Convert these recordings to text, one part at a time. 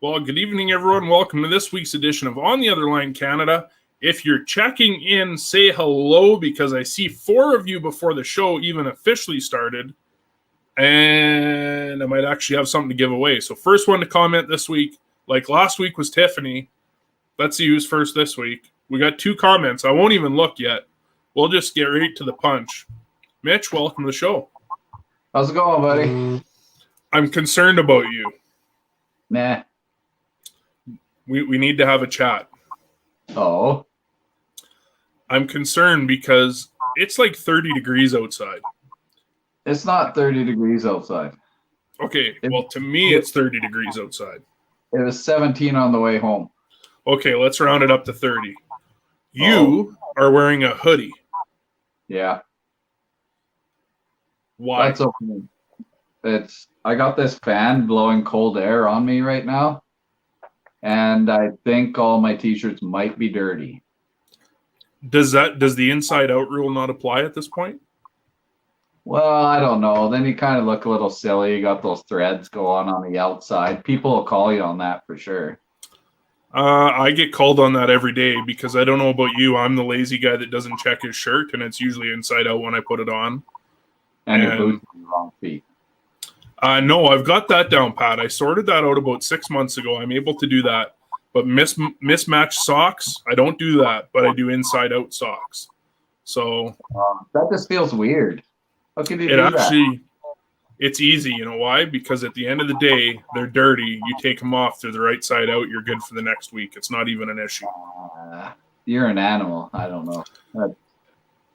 Well, good evening, everyone. Welcome to this week's edition of On the Other Line Canada. If you're checking in, say hello, because I see 4 of you before the show even officially started. And I might actually have something to give away. So first one to comment this week, like last week was Tiffany. Let's see who's first this week. We got 2 comments. I won't even look yet. We'll just get right to the punch. Mitch, welcome to the show. How's it going, buddy? I'm concerned about you. Nah. We need to have a chat. Oh. I'm concerned because it's like 30 degrees outside. It's not 30 degrees outside. Okay, well, to me, it's 30 degrees outside. It was 17 on the way home. Okay, let's round it up to 30. You are wearing a hoodie. Yeah. Why? That's okay. I got this fan blowing cold air on me right now, and I think all my t-shirts might be dirty. Does the inside out rule not apply at this point? Well, I don't know. Then you kind of look a little silly. You got those threads going on the outside. People will call you on that for sure. I get called on that every day because I don't know about you. I'm the lazy guy that doesn't check his shirt, and it's usually inside out when I put it on. And your boots on the wrong feet. No, I've got that down pat. I sorted that out about 6 months ago. I'm able to do that. But mismatched socks, I don't do that, but I do inside out socks. So that just feels weird. How can you do that? It's easy. You know why? Because at the end of the day, they're dirty. You take them off, they're the right side out. You're good for the next week. It's not even an issue. You're an animal. I don't know.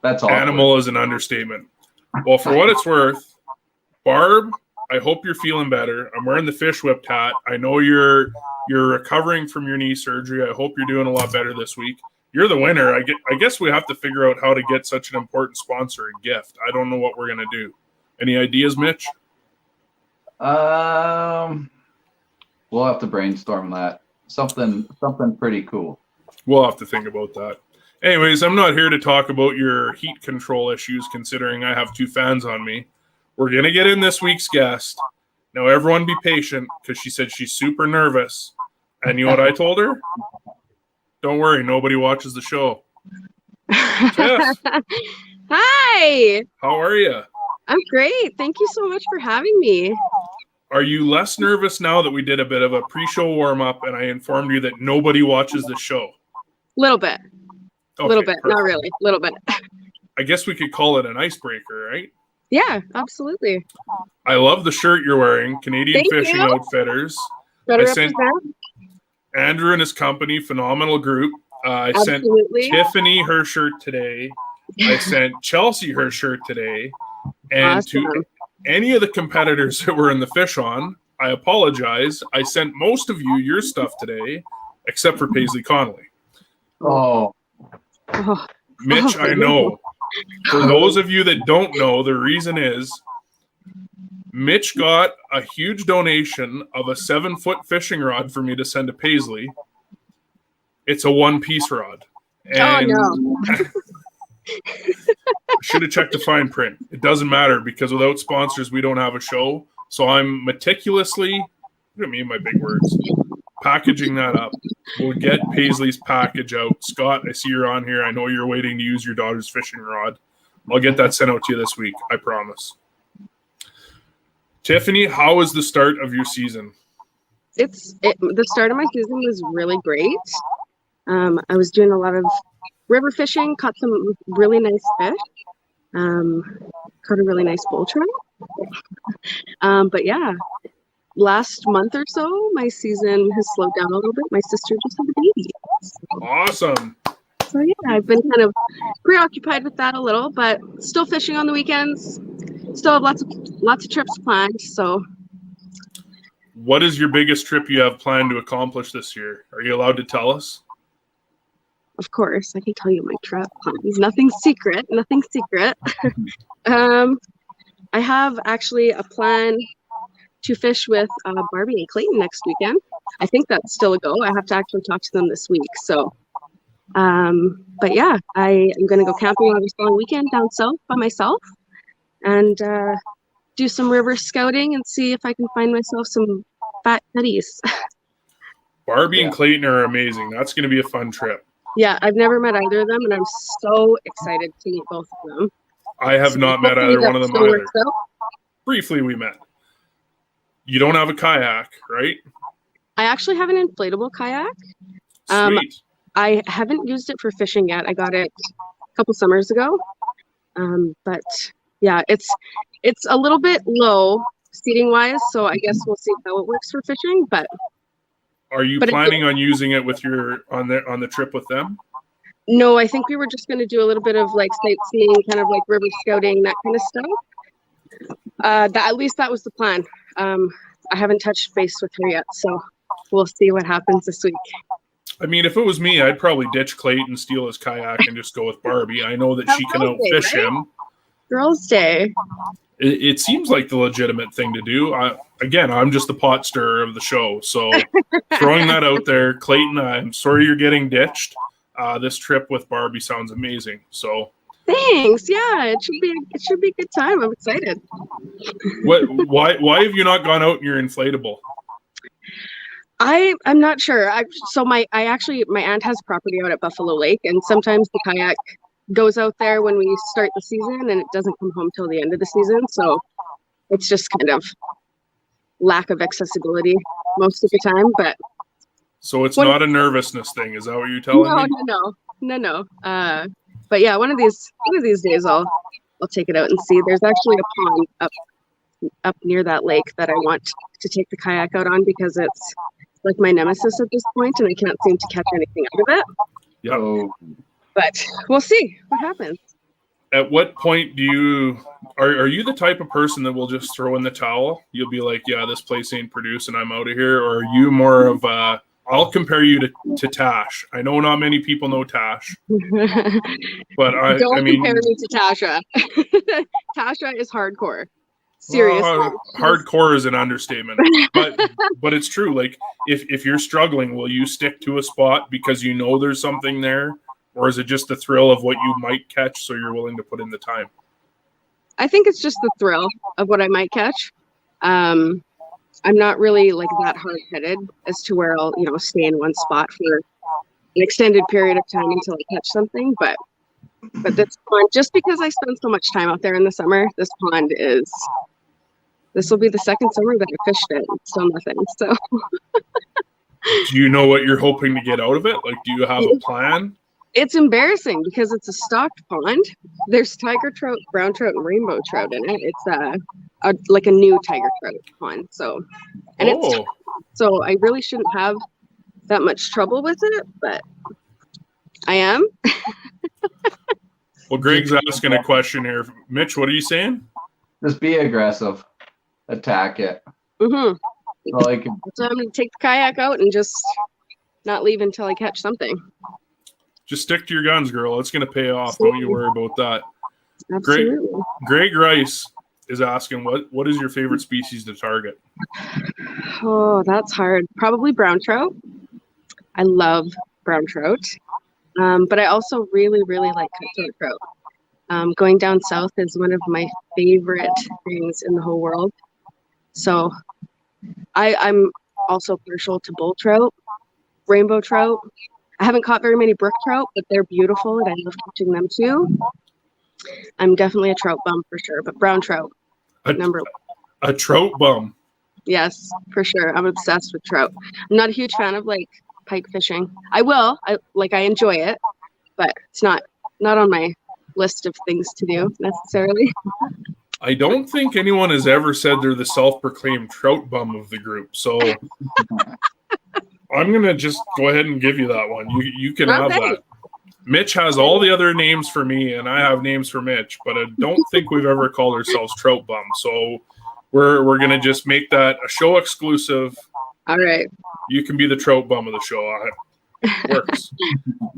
That's all. Animal is an understatement. Well, for what it's worth, Barb, I hope you're feeling better. I'm wearing the fish whipped hat. I know you're recovering from your knee surgery. I hope you're doing a lot better this week. You're the winner. I guess we have to figure out how to get such an important sponsor a gift. I don't know what we're going to do. Any ideas, Mitch? We'll have to brainstorm that. Something pretty cool. We'll have to think about that. Anyways, I'm not here to talk about your heat control issues, considering I have 2 fans on me. We're going to get in this week's guest. Now, everyone be patient, because she said she's super nervous. And you know what I told her? Don't worry, nobody watches the show. Tiff, Hi. how are you? I'm great. Thank you so much for having me. Are you less nervous now that we did a bit of a pre-show warm-up and I informed you that nobody watches the show? Little bit. Okay, Little bit. perfect. Not really. Little bit. I guess we could call it an icebreaker, right? Yeah, absolutely. I love the shirt you're wearing, Canadian Thank Fishing you. Outfitters. Gotta I sent represent. Andrew and his company, phenomenal group. I Absolutely. sent Tiffany her shirt today. I sent Chelsea her shirt today. And Awesome. to any of the competitors that were in the fish on, I apologize. I sent most of you your stuff today, except for Paisley Connolly. Oh. Oh, Mitch, I know. For those of you that don't know, the reason is Mitch got a huge donation of a 7-foot fishing rod for me to send to Paisley. It's a 1-piece rod. And no. should have checked the fine print. It doesn't matter because without sponsors, we don't have a show. So I'm meticulously, look at me and my big words, packaging that up. We'll get Paisley's package out. Scott, I see you're on here. I know you're waiting to use your daughter's fishing rod. I'll get that sent out to you this week. I promise. Tiffany, how was the start of your season? The start of my season was really great. I was doing a lot of river fishing, caught some really nice fish. Caught a really nice bull trout. But yeah, last month or so, my season has slowed down a little bit. My sister just had a baby. Awesome. So yeah, I've been kind of preoccupied with that a little, but still fishing on the weekends. Still have lots of trips planned. So, what is your biggest trip you have planned to accomplish this year? Are you allowed to tell us? of course, I can tell you my trip plans. Nothing secret. Nothing secret. I have actually a plan to fish with Barbie and Clayton next weekend. I think that's still a go. I have to actually talk to them this week. So, but yeah, I am going to go camping on this long weekend down south by myself and do some river scouting and see if I can find myself some fat nutties. Barbie Yeah. and Clayton are amazing. That's going to be a fun trip. Yeah, I've never met either of them, and I'm so excited to meet both of them. I have not met Hopefully either that one of them still either. works out. Briefly, we met. You don't have a kayak, right? I actually have an inflatable kayak. Sweet. I haven't used it for fishing yet. I got it a couple summers ago. But yeah, it's a little bit low seating wise, so I guess we'll see how it works for fishing. But Are you planning on using it with your on the trip with them? no, I think we were just going to do a little bit of like sightseeing, kind of like river scouting, that kind of stuff. At least that was the plan. I haven't touched base with her yet, so we'll see what happens this week. I mean, if it was me, I'd probably ditch Clayton, steal his kayak, and just go with Barbie. I know that she can outfish him. Girls' Day. It seems like the legitimate thing to do. Again, I'm just the pot stirrer of the show, so throwing that out there, Clayton. I'm sorry you're getting ditched. This trip with Barbie sounds amazing. So thanks. Yeah, it should be a good time. I'm excited. Why have you not gone out in your inflatable? I'm not sure. My aunt has property out at Buffalo Lake, and sometimes the kayak goes out there when we start the season, and it doesn't come home till the end of the season. So it's just kind of lack of accessibility most of the time. But so it's not a nervousness thing, is that what you're telling me? No. But yeah, one of these days I'll take it out and see. There's actually a pond up near that lake that I want to take the kayak out on because it's like my nemesis at this point, and I can't seem to catch anything out of it. Yeah. Oh, But we'll see what happens. At what point are you the type of person that will just throw in the towel? You'll be like, yeah, this place ain't producing, I'm out of here. Or are you more of I'll compare you to Tash. I know not many people know Tash, but Don't I mean, compare me to Tasha. Tasha is hardcore. Seriously. Hardcore is an understatement, but it's true. Like if you're struggling, will you stick to a spot because you know there's something there, or is it just the thrill of what you might catch, so you're willing to put in the time? I think it's just the thrill of what I might catch. I'm not really like that hard-headed as to where I'll stay in one spot for an extended period of time until I catch something. But this pond, just because I spend so much time out there in the summer, this will be the second summer that I fished it. It's still nothing. So do you know what you're hoping to get out of it? Like, do you have a plan? it's embarrassing because it's a stocked pond. There's tiger trout, brown trout, and rainbow trout in it. It's like a new tiger trout pond. So I really shouldn't have that much trouble with it, but I am. Well, Greg's asking a question here. Mitch, what are you saying? just be aggressive. Attack it. Mm-hmm. Like, So I'm going to take the kayak out and just not leave until I catch something. Just stick to your guns, girl. It's going to pay off. Don't you worry about that. Absolutely. Greg Rice is asking, what is your favorite species to target? Oh, that's hard. Probably brown trout. I love brown trout. But I also really, really like cutthroat trout. Going down south is one of my favorite things in the whole world. So I'm also partial to bull trout, rainbow trout. I haven't caught very many brook trout, but they're beautiful and I love catching them too. I'm definitely a trout bum for sure, but brown trout, number one. A trout bum. Yes, for sure. I'm obsessed with trout. I'm not a huge fan of like pike fishing. I enjoy it, but it's not on my list of things to do necessarily. I don't think anyone has ever said they're the self-proclaimed trout bum of the group. So I'm going to just go ahead and give you that one. You can have that. Mitch has all the other names for me, and I have names for Mitch, but I don't think we've ever called ourselves trout bum. So we're going to just make that a show exclusive. All right. You can be the trout bum of the show. It works.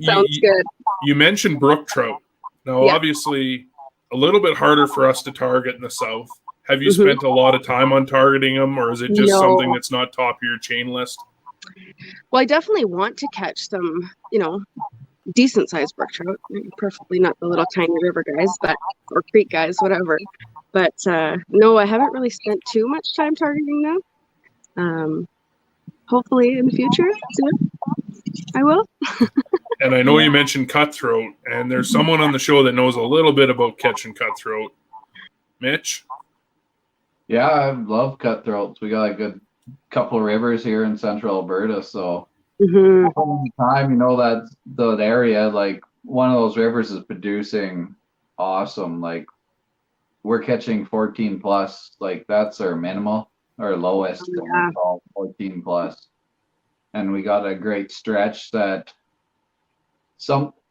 Sounds good. You mentioned brook trout. Now, obviously, a little bit harder for us to target in the south. Have you spent a lot of time on targeting them, or is it just something that's not top of your chain list? Well, I definitely want to catch some, decent sized brook trout. Preferably not the little tiny river guys, or creek guys, whatever. But no, I haven't really spent too much time targeting them. hopefully in the future soon. I will. And I know you mentioned cutthroat, and there's someone on the show that knows a little bit about catching cutthroat. Mitch? Yeah, I love cutthroats. We got a good couple of rivers here in central Alberta, so Mm-hmm. time, you know, that the area, like one of those rivers is producing awesome. Like we're catching 14 plus, like that's our minimal or lowest, and Yeah. it's all 14 plus. And we got a great stretch that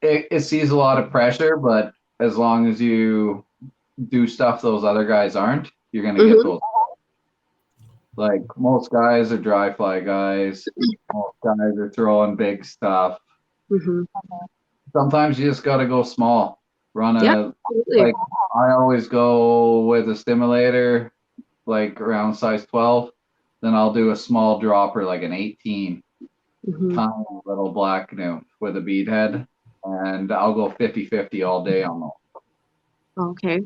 it sees a lot of pressure, but as long as you do stuff those other guys aren't, you're gonna get those. Like most guys are dry fly guys. Most guys are throwing big stuff. Mm-hmm. Sometimes you just gotta go small. Run Absolutely. like I always go with a stimulator, like around size 12. Then I'll do a small dropper, like an 18, Mm-hmm. tiny little black nymph with a bead head, and I'll go 50-50 all day on those. Okay.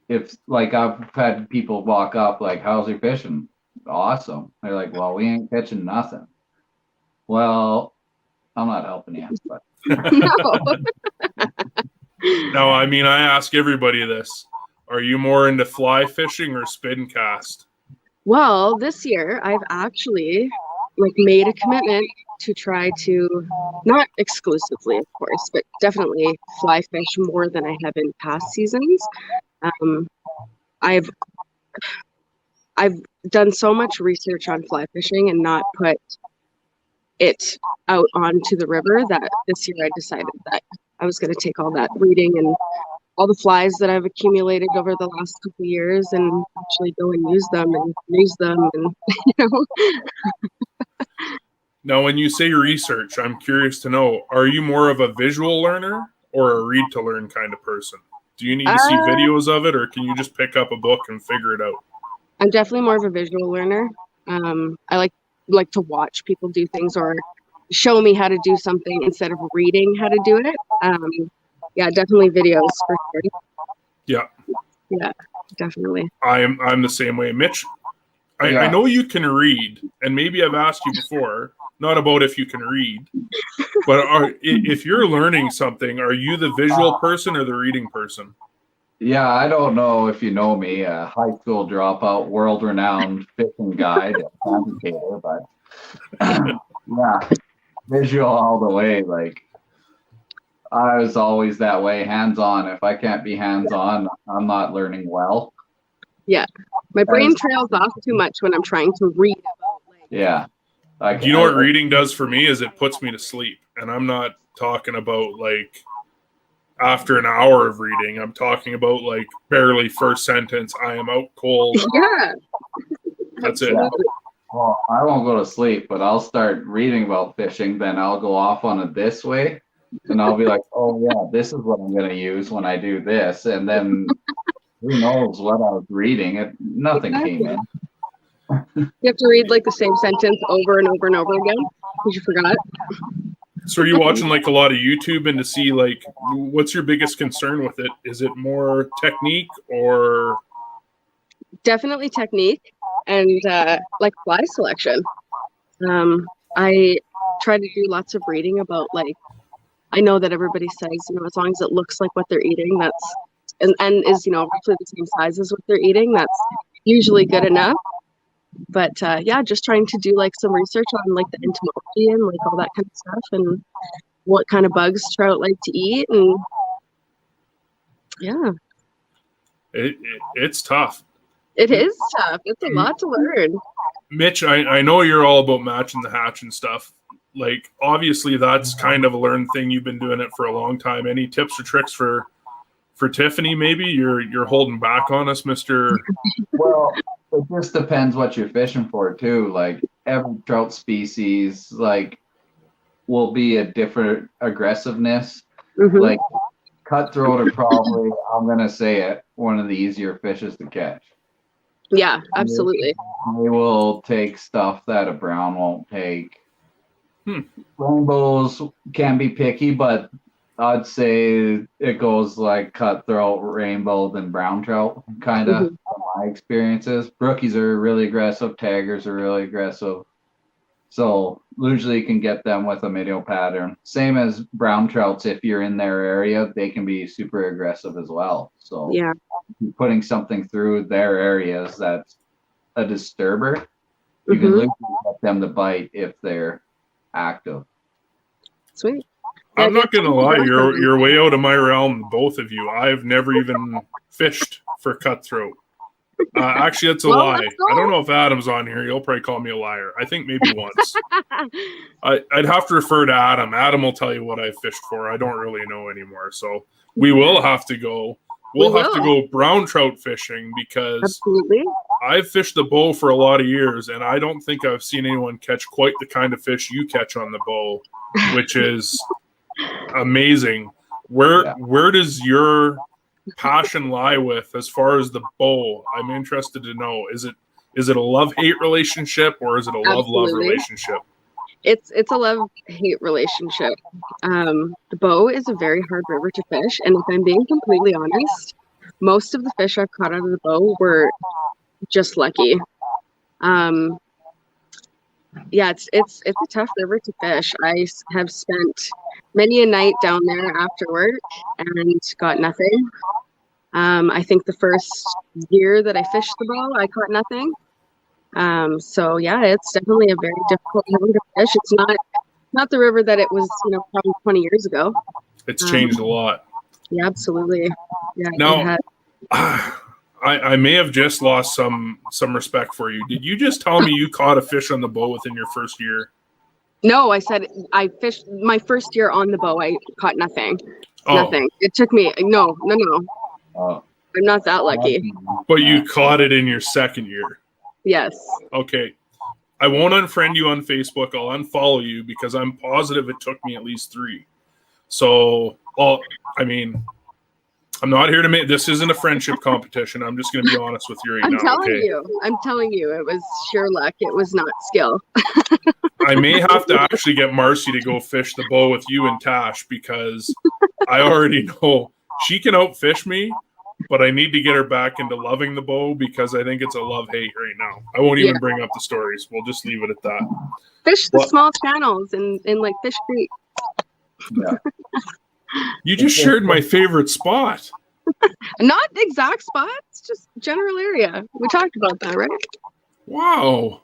If like I've had people walk up like, "How's your fishing?" Awesome. They're like, "Well, we ain't catching nothing." Well, I'm not helping you, but No. No, I mean, I ask everybody this. Are you more into fly fishing or spin cast? Well, this year I've actually made a commitment to try to, not exclusively, of course, but definitely fly fish more than I have in past seasons. I've done so much research on fly fishing and not put it out onto the river that this year I decided that I was going to take all that reading and all the flies that I've accumulated over the last couple of years and actually go and use them and you know. Now, when you say research, I'm curious to know, are you more of a visual learner or a read to learn kind of person? Do you need to see videos of it, or can you just pick up a book and figure it out? I'm definitely more of a visual learner. I like to watch people do things or show me how to do something instead of reading how to do it. Yeah, definitely videos for sure. Yeah. Yeah, definitely. I'm the same way. Mitch, I know you can read, and maybe I've asked you before, not about if you can read, but if you're learning something, are you the visual person or the reading person? yeah, I don't know if you know me, a high school dropout, world-renowned fishing guide and commentator, but yeah, visual all the way. Like I was always that way, hands-on. If I can't be hands-on, I'm not learning well. Yeah, my brain trails off too much when I'm trying to read. Yeah. Do you know what reading does for me? Is it puts me to sleep, and I'm not talking about like after an hour of reading. I'm talking about like barely first sentence. I am out cold. Yeah. That's it. Well, I won't go to sleep, but I'll start reading about fishing. Then I'll go off on it this way, and I'll be like, "Oh yeah, this is what I'm going to use when I do this." And then who knows what I was reading? Nothing came in. You have to read like the same sentence over and over and over again because you forgot. So are you watching like a lot of YouTube and to see like what's your biggest concern with it? Is it more technique or? Definitely technique and like fly selection. I try to do lots of reading about like, I know that everybody says, you know, as long as it looks like what they're eating, that's and is, you know, roughly the same size as what they're eating, that's usually good enough. But yeah, just trying to do like some research on like the entomology and like all that kind of stuff and what kind of bugs trout like to eat. And yeah, it's tough. it is tough. It's a lot to learn. Mitch, I know you're all about matching the hatch and stuff. Like obviously that's kind of a learned thing. You've been doing it for a long time. Any tips or tricks for Tiffany? Maybe you're holding back on us, Mr. Well, it just depends what you're fishing for too. Like every trout species, like will be a different aggressiveness. Mm-hmm. Like cutthroat are probably, I'm gonna say it, one of the easier fishes to catch. Yeah, absolutely. They will take stuff that a brown won't take. Rainbows can be picky, but I'd say it goes like cutthroat, rainbow, then brown trout, kind of, from my experiences. Brookies are really aggressive. Taggers are really aggressive. So usually you can get them with a minnow pattern. Same as brown trouts, if you're in their area, they can be super aggressive as well. So Yeah. putting something through their areas that's a disturber, you can Mhm. literally get them to bite if they're active. Sweet. I'm not gonna lie, you're you're way out of my realm, both of you. I've never even fished for cutthroat. Actually, that's a Well, lie. let's go. I don't know if Adam's on here. He'll probably call me a liar. I think maybe once. I'd have to refer to Adam. Adam will tell you what I fished for. I don't really know anymore. So we will have to go. We'll have to go brown trout fishing because Absolutely. I've fished the bow for a lot of years, and I don't think I've seen anyone catch quite the kind of fish you catch on the bow, which is amazing. Where does your passion lie with as far as the bow? I'm interested to know. Is it a love-hate relationship or is it a love-love relationship? It's a love-hate relationship. The bow is a very hard river to fish, and if I'm being completely honest, most of the fish I've caught out of the bow were just lucky. Yeah, it's a tough river to fish. I have spent many a night down there after work and got nothing. I think the first year that I fished the bow, I caught nothing. So yeah, it's definitely a very difficult river to fish. It's not the river that it was, probably 20 years ago. It's changed a lot. Yeah, absolutely. Yeah. Now, I may have just lost some respect for you. Did you just tell me you caught a fish on the bow within your first year? No, I said I fished my first year on the bow. I caught nothing. Nothing. It took me no. I'm not that lucky. But you caught it in your second year. Yes. Okay. I won't unfriend you on Facebook. I'll unfollow you because I'm positive it took me at least 3. So, I'm not here to make this isn't a friendship competition. I'm just going to be honest with you right now. I'm telling you, it was sheer luck. It was not skill. I may have to actually get Marcy to go fish the bow with you and Tash because I already know she can outfish me, but I need to get her back into loving the bow because I think it's a love-hate right now. I won't even bring up the stories. We'll just leave it at that. Fish the small channels in like Fish Creek. Yeah. You just shared my favorite spot. Not exact spots, just general area. We talked about that, right? Wow.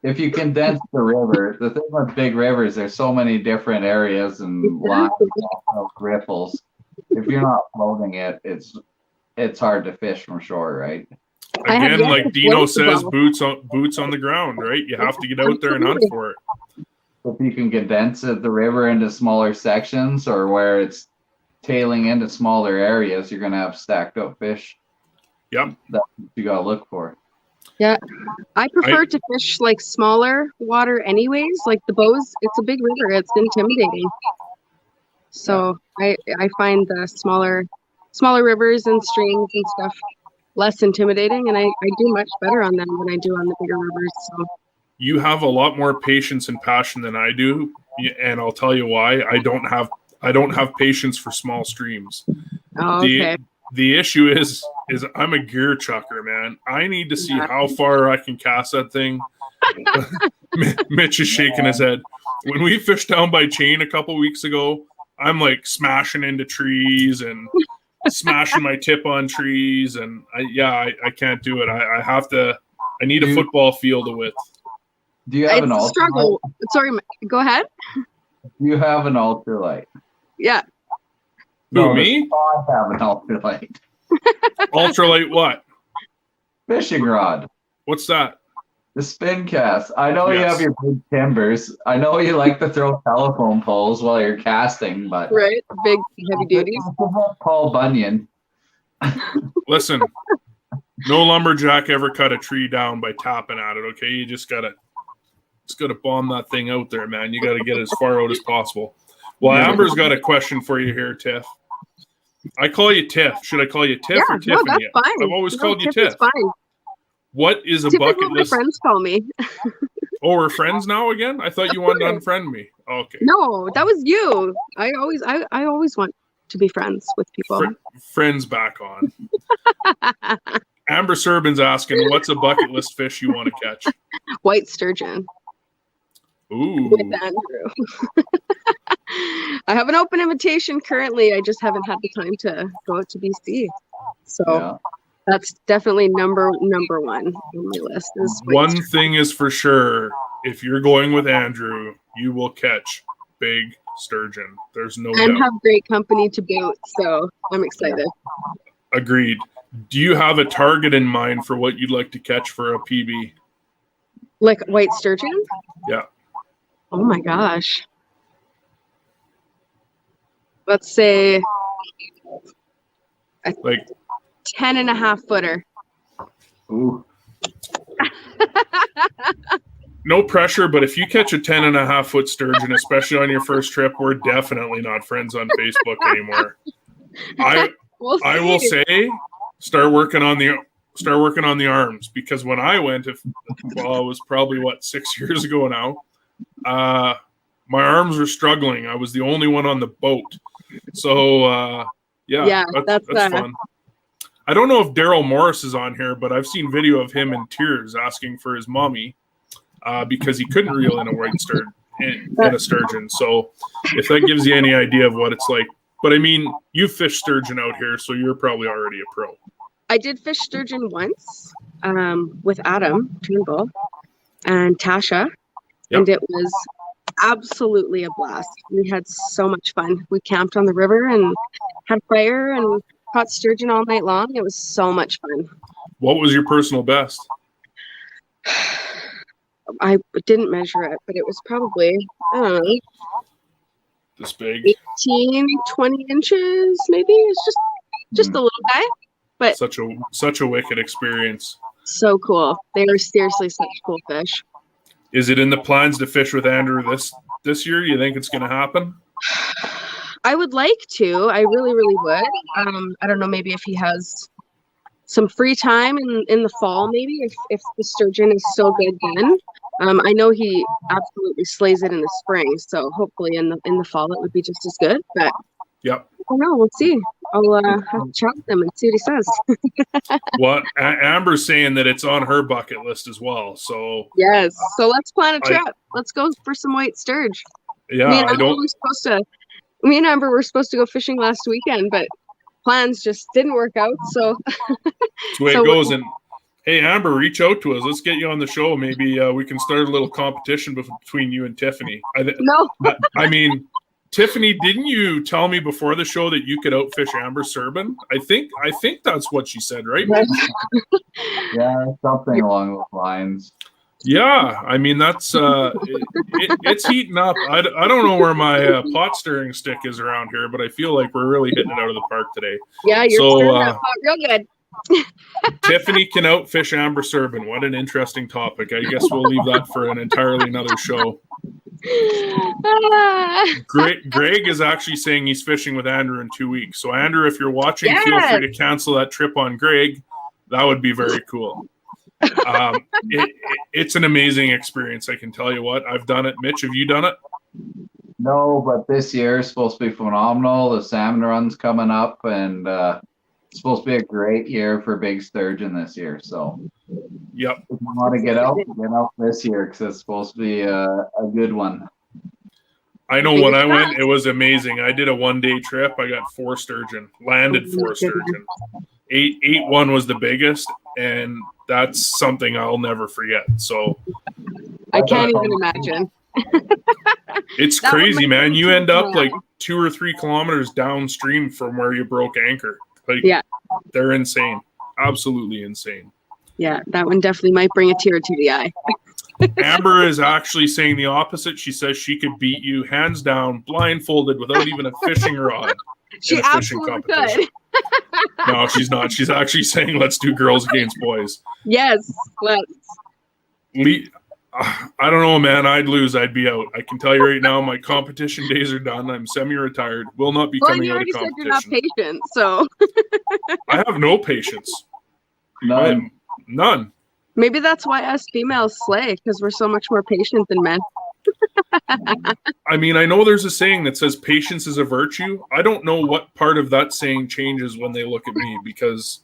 If you condense the river, the thing with big rivers, there's so many different areas and lines of riffles. If you're not floating it, it's hard to fish from shore, right? Again, like Dino says, boots on the ground, right? You have to get out there and hunt for it. If you can condense the river into smaller sections or where it's tailing into smaller areas, you're going to have stacked up fish. Yep. That's what you got to look for. Yeah. I prefer to fish like smaller water anyways. Like the bows, it's a big river. It's intimidating. So I find the smaller rivers and streams and stuff less intimidating, and I do much better on them than I do on the bigger rivers. So you have a lot more patience and passion than I do, and I'll tell you why. I don't have patience for small streams. Oh, okay. The issue is I'm a gear chucker, man. I need to see how far I can cast that thing. Mitch is shaking his head. When we fished down by Chain a couple weeks ago, I'm like smashing into trees and smashing my tip on trees, and I can't do it. I need a football field of width. Do you have an ultralight? Struggle. Sorry, go ahead. Do you have an ultralight? Yeah. No, me? I have an ultralight. Ultralight what? Fishing rod. What's that? The spin cast. I know you have your big timbers. I know you like to throw telephone poles while you're casting, but right, big heavy duties. Paul Bunyan. Listen, no lumberjack ever cut a tree down by tapping at it. Okay, you just gotta bomb that thing out there, man. You gotta get as far out as possible. Well, Amber's got a question for you here, Tiff. I call you Tiff. Should I call you Tiff or Tiffany? No, that's fine. I've always called you Tiff. Fine. What is a Tiff bucket is what list? my friends call me. Oh, we're friends now again? I thought you wanted to unfriend me. Okay. No, that was you. I always want to be friends with people. Friends back on. Amber Serbin's asking, what's a bucket list fish you want to catch? White sturgeon. Ooh. with Andrew. I have an open invitation currently. I just haven't had the time to go out to BC. So Yeah. that's definitely number one on my list. Is One thing is for sure, if you're going with Andrew, you will catch big sturgeon. There's no and doubt. have great company to boot. So I'm excited. Agreed. Do you have a target in mind for what you'd like to catch for a PB? Like white sturgeon? Yeah. Oh my gosh. Let's say Like 10.5 footer. Ooh. no pressure, but if you catch a 10.5 foot sturgeon, especially on your first trip, we're definitely not friends on Facebook anymore. I will say, start working on the arms, because when I went, it was probably 6 years ago now. My arms were struggling. I was the only one on the boat, so that's fun. I don't know if Daryl Morris is on here, but I've seen video of him in tears asking for his mommy because he couldn't reel in a white sturgeon in a sturgeon. So if that gives you any idea of what it's like. But I mean, you fish sturgeon out here, so you're probably already a pro. I did fish sturgeon once with Adam Turnbull and Tasha, and it was absolutely a blast. We had so much fun. We camped on the river and had fire and caught sturgeon all night long. It was so much fun. What was your personal best? I didn't measure it, but it was probably, I don't know, this big, 18, 20 inches, maybe. It's just a little guy, but such a wicked experience. So cool. They are seriously such cool fish. Is it in the plans to fish with Andrew this year? You think it's going to happen? I would like to. I really, really would. I don't know, maybe if he has some free time in the fall, maybe if the sturgeon is still good then. I know he absolutely slays it in the spring, so hopefully in the fall it would be just as good. But yep. I don't know. We'll see. I'll have to chat with him and see what he says. Well, Amber's saying that it's on her bucket list as well. So yes. So let's plan a trip. Let's go for some white sturge. Yeah, Me and Amber were supposed to go fishing last weekend, but plans just didn't work out. So that's the way it goes. And hey, Amber, reach out to us. Let's get you on the show. Maybe we can start a little competition between you and Tiffany. No. I mean, Tiffany, didn't you tell me before the show that you could outfish Amber Serban? I think that's what she said, right? Yeah, something along those lines. Yeah, I mean that's it's heating up. I don't know where my pot stirring stick is around here, but I feel like we're really hitting it out of the park today. Yeah, you're stirring that pot real good. Tiffany can outfish Amber Serban. What an interesting topic. I guess we'll leave that for an entirely another show. Greg is actually saying he's fishing with Andrew in 2 weeks. So Andrew, if you're watching, feel free to cancel that trip on Greg. That would be very cool. It's an amazing experience. I can tell you what. I've done it. Mitch, have you done it? No, but this year is supposed to be phenomenal. The salmon run's coming up, and it's supposed to be a great year for big sturgeon this year. So, yep. If you want to get out this year because it's supposed to be a good one. I know when I went, it was amazing. I did a 1-day trip. I got 4 sturgeon, landed 4 sturgeon. 8-1 was the biggest, and that's something I'll never forget. So I can't even imagine. It's crazy, man. You end up like 2 or 3 kilometers downstream from where you broke anchor. Like, they're insane. Absolutely insane. Yeah, that one definitely might bring a tear to the eye. Amber is actually saying the opposite. She says she could beat you hands down, blindfolded, without even a fishing rod. She absolutely could. No, she's not. She's actually saying, let's do girls against boys. Yes, let's. I don't know, man. I'd lose. I'd be out. I can tell you right now, my competition days are done. I'm semi-retired. Will not be coming out of competition. You already said you're not patient, so. I have no patience. None. Maybe that's why us females slay, because we're so much more patient than men. I mean, I know there's a saying that says patience is a virtue. I don't know what part of that saying changes when they look at me, because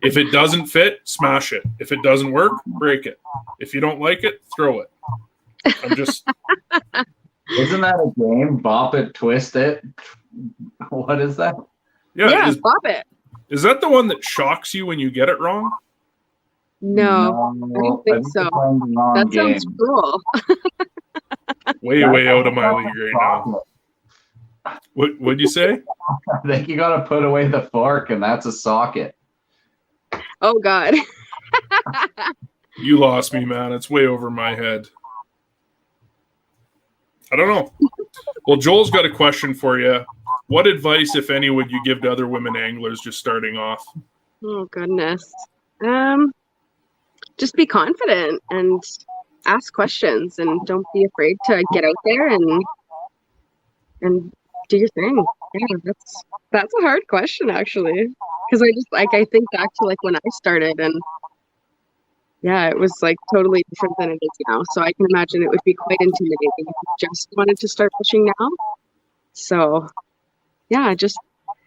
if it doesn't fit, smash it. If it doesn't work, break it. If you don't like it, throw it. I'm just. Isn't that a game? Bop it, twist it. What is that? Yeah, bop it. Is that the one that shocks you when you get it wrong? No, I don't think so. That sounds cool. Way out of my league right now. What'd you say? I think you got to put away the fork, and that's a socket. Oh, God. You lost me, man. It's way over my head. I don't know. Well, Joel's got a question for you. What advice, if any, would you give to other women anglers just starting off? Oh, goodness. Just be confident and ask questions, and don't be afraid to get out there and do your thing. Yeah, that's a hard question, actually, because I think back to when I started, and yeah, it was totally different than it is now. So I can imagine it would be quite intimidating if you just wanted to start fishing now. So yeah, just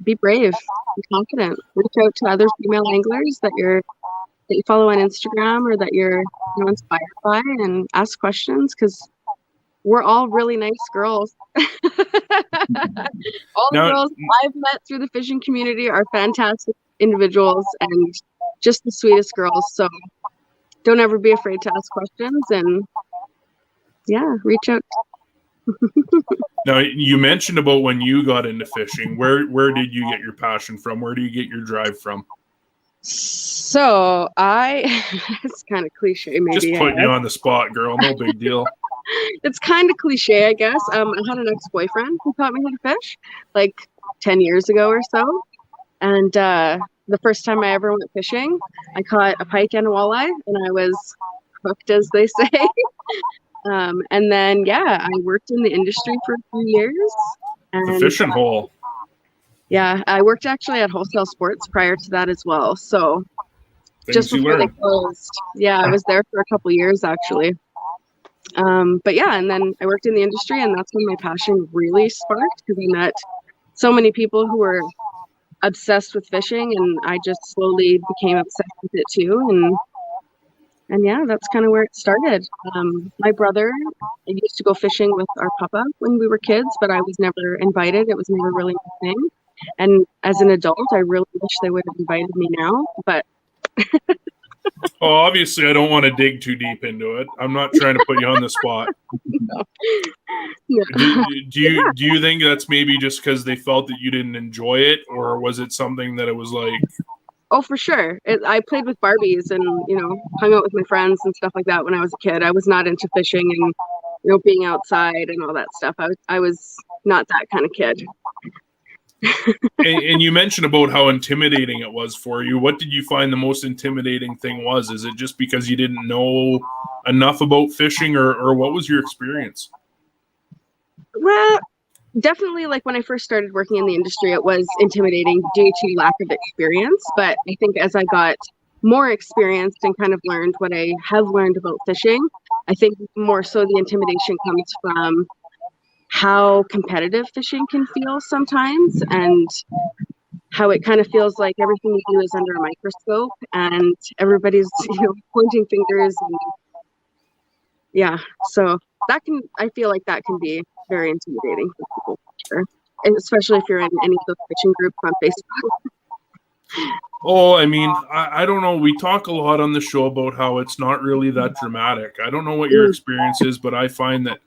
be brave, be confident, reach out to other female anglers that you follow on Instagram or that you're inspired by, and ask questions, because we're all really nice girls. All the girls I've met through the fishing community are fantastic individuals and just the sweetest girls. So don't ever be afraid to ask questions, and yeah, reach out. Now, you mentioned about when you got into fishing. Where did you get your passion from? Where do you get your drive from? So it's kind of cliche, maybe. Just putting you on the spot, girl. No big deal. It's kind of cliche, I guess. I had an ex-boyfriend who taught me how to fish 10 years ago or so. And the first time I ever went fishing, I caught a pike and a walleye, and I was hooked, as they say. And then, I worked in the industry for a few years. And, the fishing hole. Yeah, I worked actually at Wholesale Sports prior to that as well. So just before they closed. Yeah, I was there for a couple years, actually. But yeah, and then I worked in the industry, and that's when my passion really sparked, because I met so many people who were obsessed with fishing, and I just slowly became obsessed with it too. And yeah, that's kind of where it started. My brother used to go fishing with our papa when we were kids, but I was never invited. It was never really my thing. And as an adult, I really wish they would have invited me now, but Oh, obviously, I don't want to dig too deep into it. I'm not trying to put you on the spot. No. Do you think that's maybe just because they felt that you didn't enjoy it, or was it something that it was like? Oh, for sure. I played with Barbies and hung out with my friends and stuff like that when I was a kid. I was not into fishing and being outside and all that stuff. I was not that kind of kid. And you mentioned about how intimidating it was for you. What did you find the most intimidating thing was? Is it just because you didn't know enough about fishing, or what was your experience? Well, definitely, when I first started working in the industry, it was intimidating due to lack of experience. But I think as I got more experienced and kind of learned what I have learned about fishing, I think more so the intimidation comes from how competitive fishing can feel sometimes, and how it kind of feels like everything you do is under a microscope, and everybody's pointing fingers, and yeah, so I feel like that can be very intimidating for people, for sure, and especially if you're in any of the fishing groups on Facebook. Oh, I mean, I don't know. We talk a lot on the show about how it's not really that dramatic. I don't know what your experience is, but I find that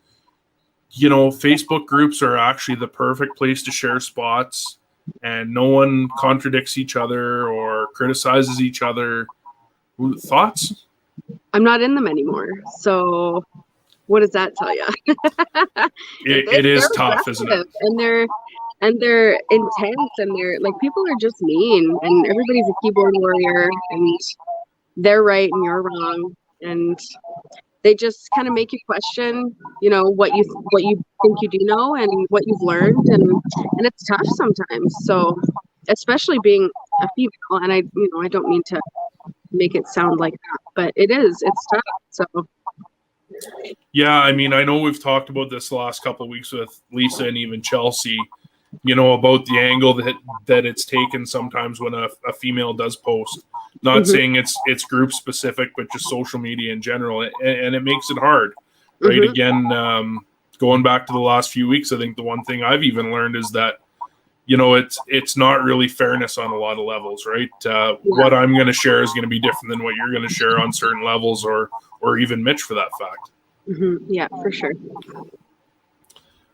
Facebook groups are actually the perfect place to share spots, and no one contradicts each other or criticizes each other. Thoughts? I'm not in them anymore, so what does that tell you? It is tough, isn't it? And they're intense, and they're people are just mean, and everybody's a keyboard warrior, and they're right and you're wrong, and they just kind of make you question, what you think you do know and what you've learned, and it's tough sometimes. So, especially being a female, and I don't mean to make it sound like that, but it's tough. So. Yeah, I mean, I know we've talked about this the last couple of weeks with Lisa and even Chelsea, about the angle that it's taken sometimes when a female does post. Not saying it's group specific, but just social media in general, and it makes it hard. right? Mhm. Again, going back to the last few weeks, I think the one thing I've even learned is that, it's not really fairness on a lot of levels, right? What I'm going to share is going to be different than what you're going to share on certain levels, or even Mitch for that fact. Yeah, for sure.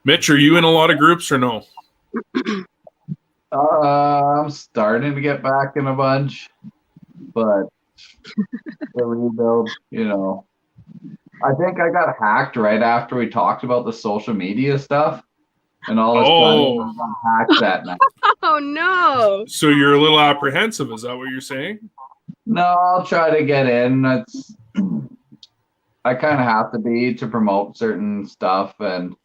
Mitch, are you in a lot of groups or no? I'm starting to get back in a bunch, but the rebuild, I think I got hacked right after we talked about the social media stuff, and all of a sudden I got hacked that night. Oh no! So you're a little apprehensive, is that what you're saying? No, I'll try to get in. I kind of have to be to promote certain stuff, and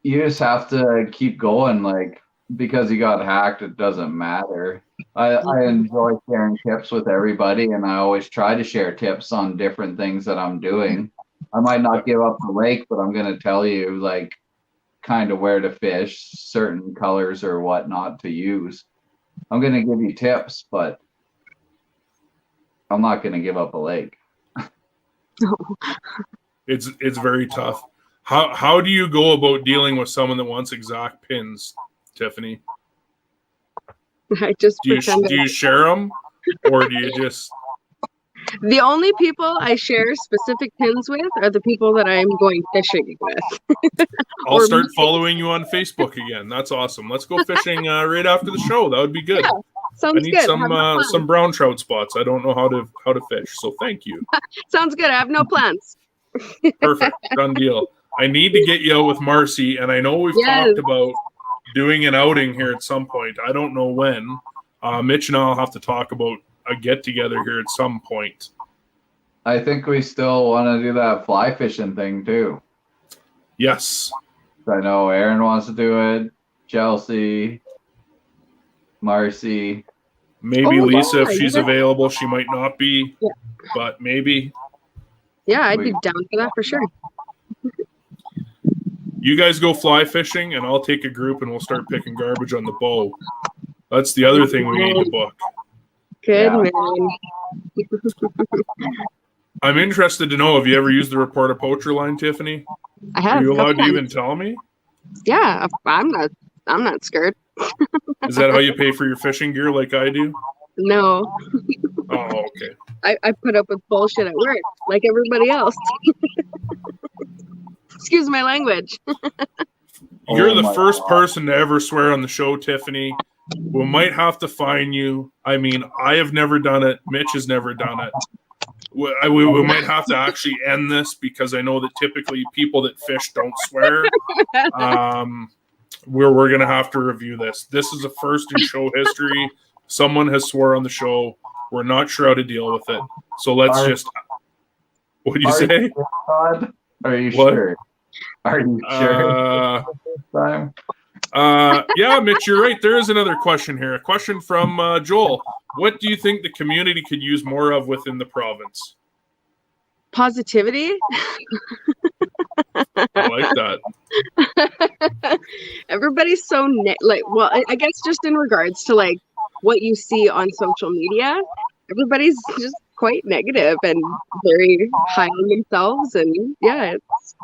you just have to keep going. Like, because you got hacked, it doesn't matter. I enjoy sharing tips with everybody, and I always try to share tips on different things that I'm doing. I might not give up the lake, but I'm going to tell you, like, kind of where to fish, certain colors or what not to use. I'm going to give you tips, but I'm not going to give up a lake. It's very tough. How do you go about dealing with someone that wants exact pins, Tiffany? I just do you share them, or do you just? The only people I share specific pins with are the people that I'm going fishing with. I'll start following you on Facebook again. That's awesome. Let's go fishing right after the show. That would be good. Yeah, sounds I need good. some brown trout spots. I don't know how to fish, so thank you. Sounds good. I have no plans. Perfect. Done deal. I need to get you out with Marcy, and I know we've talked about doing an outing here at some point. I don't know when. Mitch and I'll have to talk about a get together here at some point. I think we still want to do that fly fishing thing too. Yes. I know Aaron wants to do it. Chelsea, Marcy. Maybe Lisa, if she's available. She might not be, but maybe. Yeah, I'd be down for that for sure. You guys go fly fishing, and I'll take a group, and we'll start picking garbage on the bow. That's the other thing we need to book. Good man. I'm interested to know, have you ever used the report a poacher line, Tiffany? I have. Are you allowed to even tell me? Yeah, I'm not scared. Is that how you pay for your fishing gear like I do? No. Oh, okay. I put up with bullshit at work like everybody else. Excuse my language. You're the first person to ever swear on the show, Tiffany. We might have to fine you. I mean, I have never done it. Mitch has never done it. We might have to actually end this, because I know that typically people that fish don't swear. We're going to have to review this. This is a first in show history. Someone has swore on the show. We're not sure how to deal with it. So let's just... What did you say? Are you sure? Are you sure? Yeah, Mitch, you're right. There is another question here. A question from Joel. What do you think the community could use more of within the province? Positivity. I like that. Everybody's so well, I guess just in regards to like what you see on social media, everybody's just quite negative and very high on themselves, and yeah, it's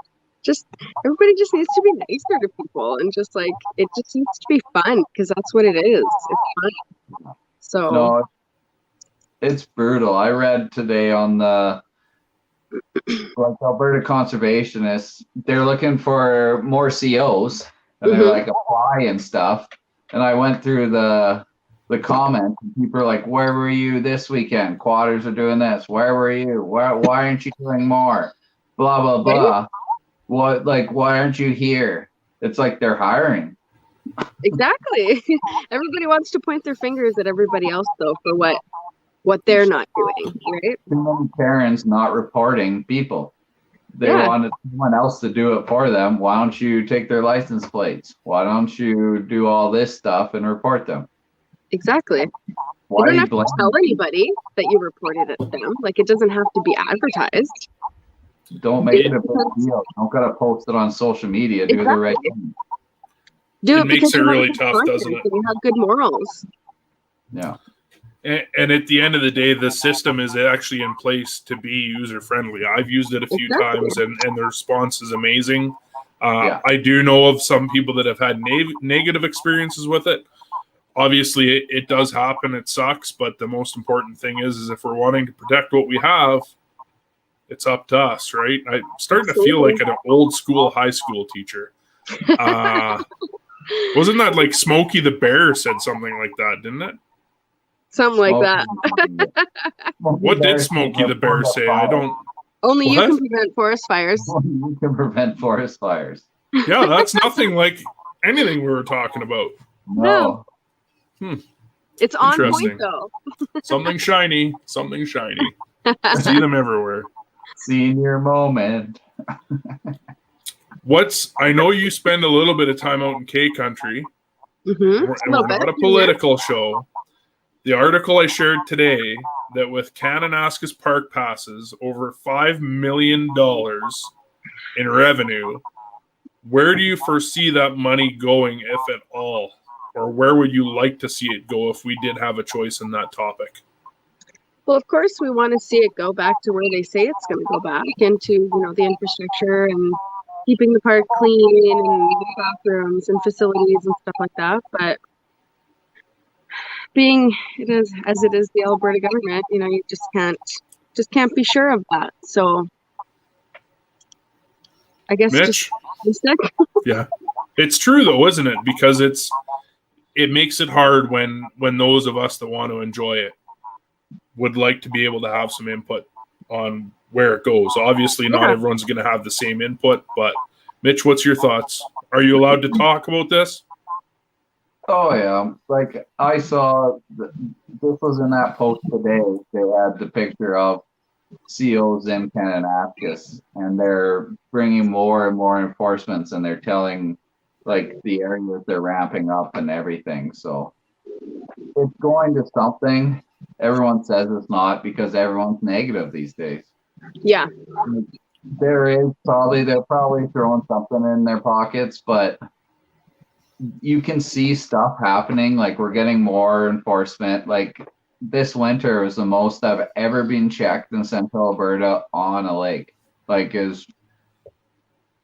just everybody just needs to be nicer to people, and just like it just needs to be fun, because that's what it is. It's fun. So no, it's brutal. I read today on the Alberta Conservationists, they're looking for more COs, and they're like apply and stuff. And I went through the comments, and people are like, "Where were you this weekend? Quatters are doing this. Where were you? Why aren't you doing more? Blah blah blah. What, like, why aren't you here?" It's like they're hiring. Exactly. Everybody wants to point their fingers at everybody else, though, for what they're not doing, right? Too many Karens not reporting people. They wanted someone else to do it for them. Why don't you take their license plates? Why don't you do all this stuff and report them? Exactly. Why you don't have to tell anybody that you reported it to them. Like, it doesn't have to be advertised. Don't make it a big deal. Don't gotta post it on social media. Do the right thing. Do it makes it really tough, doesn't it? You have good morals. Yeah. And at the end of the day, the system is actually in place to be user friendly. I've used it a few times, and the response is amazing. I do know of some people that have had negative experiences with it. Obviously, it does happen. It sucks, but the most important thing is if we're wanting to protect what we have, it's up to us, right? I'm starting to feel like an old school high school teacher. Wasn't that like Smokey the Bear said something like that, didn't it? Something like that. What did Smokey the Bear say? I don't. Only you can prevent forest fires. Only you can prevent forest fires. Yeah, that's nothing like anything we were talking about. No. It's on point though. Something shiny. Something shiny. See them everywhere. Senior moment. I know you spend a little bit of time out in K country. Mm-hmm. We're not a political show. The article I shared today that with Kananaskis Park passes over $5 million in revenue, where do you foresee that money going, if at all? Or where would you like to see it go if we did have a choice in that topic? Well, of course, we want to see it go back to where they say it's going to go back, into the infrastructure and keeping the park clean and the bathrooms and facilities and stuff like that. But being it is as it is the Alberta government, you just can't be sure of that. So I guess Mitch? just Yeah, it's true though, isn't it? Because it makes it hard when those of us that want to enjoy it would like to be able to have some input on where it goes. Obviously, not everyone's going to have the same input, but Mitch, what's your thoughts? Are you allowed to talk about this? Oh yeah, like I saw, this was in that post today. They had the picture of COs in Kananaskis, and they're bringing more and more enforcements, and they're telling like the areas they're ramping up and everything. So it's going to something. Everyone says it's not because everyone's negative these days. Yeah. They're probably throwing something in their pockets, but you can see stuff happening. Like we're getting more enforcement. Like this winter was the most I've ever been checked in Central Alberta on a lake. Like is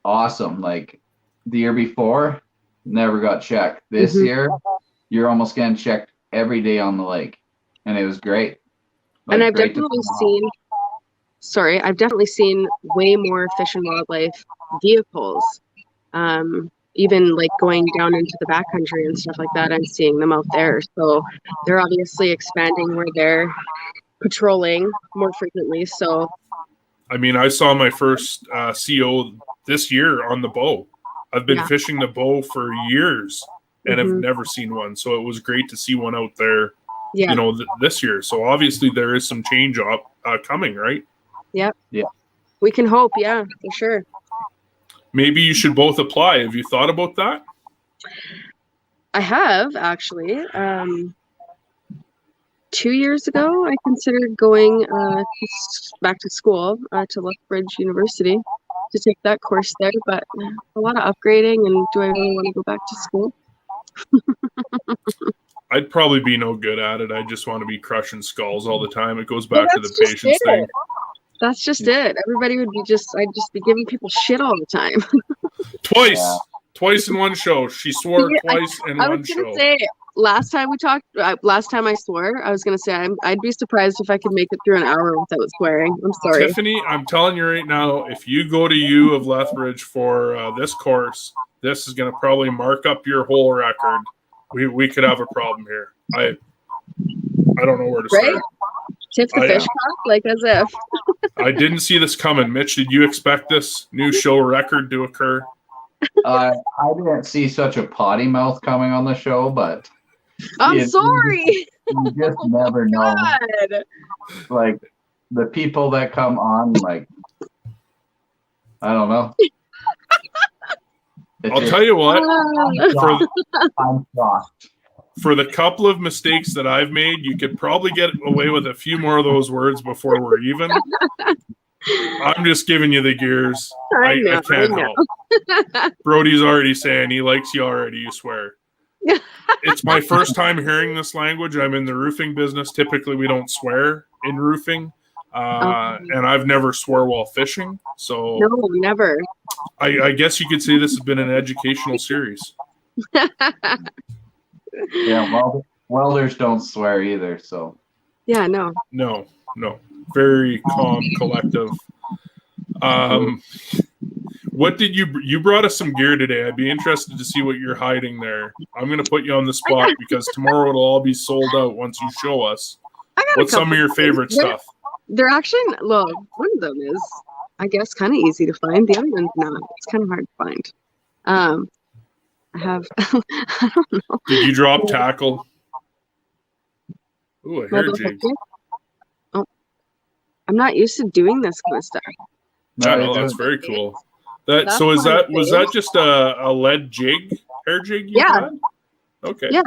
awesome. Like the year before, never got checked. This year, you're almost getting checked every day on the lake, and it was great. Like, and I've definitely seen way more fish and wildlife vehicles. Even like going down into the backcountry and stuff like that, I'm seeing them out there. So they're obviously expanding where they're patrolling more frequently. So, I mean, I saw my first CO this year on the bow. I've been fishing the bow for years and have never seen one. So it was great to see one out there, this year. So obviously there is some change coming, right? Yep. Yeah. We can hope. Yeah, for sure. Maybe you should both apply. Have you thought about that? I have actually. 2 years ago, I considered going back to school to Lethbridge University to take that course there, but a lot of upgrading, and do I really want to go back to school? I'd probably be no good at it. I just want to be crushing skulls all the time. It goes back to the patience thing. That's just it. Everybody would be I'd just be giving people shit all the time. Twice in one show. She swore twice in one show. I was going to say, last time I swore, I was going to say I'd be surprised if I could make it through an hour without swearing. I'm sorry. Tiffany, I'm telling you right now, if you go to U of Lethbridge for this course, this is going to probably mark up your whole record. We could have a problem here. I don't know where to start. Tip the fish cock, like as if. I didn't see this coming. Mitch, did you expect this new show record to occur? I didn't see such a potty mouth coming on the show, but I'm sorry. You just never know. God. Like the people that come on, like I don't know. I'll tell you what. I'm shocked. For the couple of mistakes that I've made, you could probably get away with a few more of those words before we're even. I'm just giving you the gears. I can't help. Brody's already saying he likes you already, you swear. It's my first time hearing this language. I'm in the roofing business. Typically, we don't swear in roofing. And I've never swore while fishing. So No, never. I guess you could say this has been an educational series. Yeah, welders don't swear either, so. Yeah, no. No. Very calm, collective. What did you brought us some gear today? I'd be interested to see what you're hiding there. I'm going to put you on the spot because tomorrow it'll all be sold out once you show us. What's some of your favorite stuff? They're actually, well, one of them is, I guess, kind of easy to find. The other one's not. It's kind of hard to find. I have, I don't know. Did you drop tackle? Ooh, a hair jig. Oh, I'm not used to doing this kind of stuff. No, that's very cool. Was that just a lead jig, hair jig? Had? Okay. Yeah.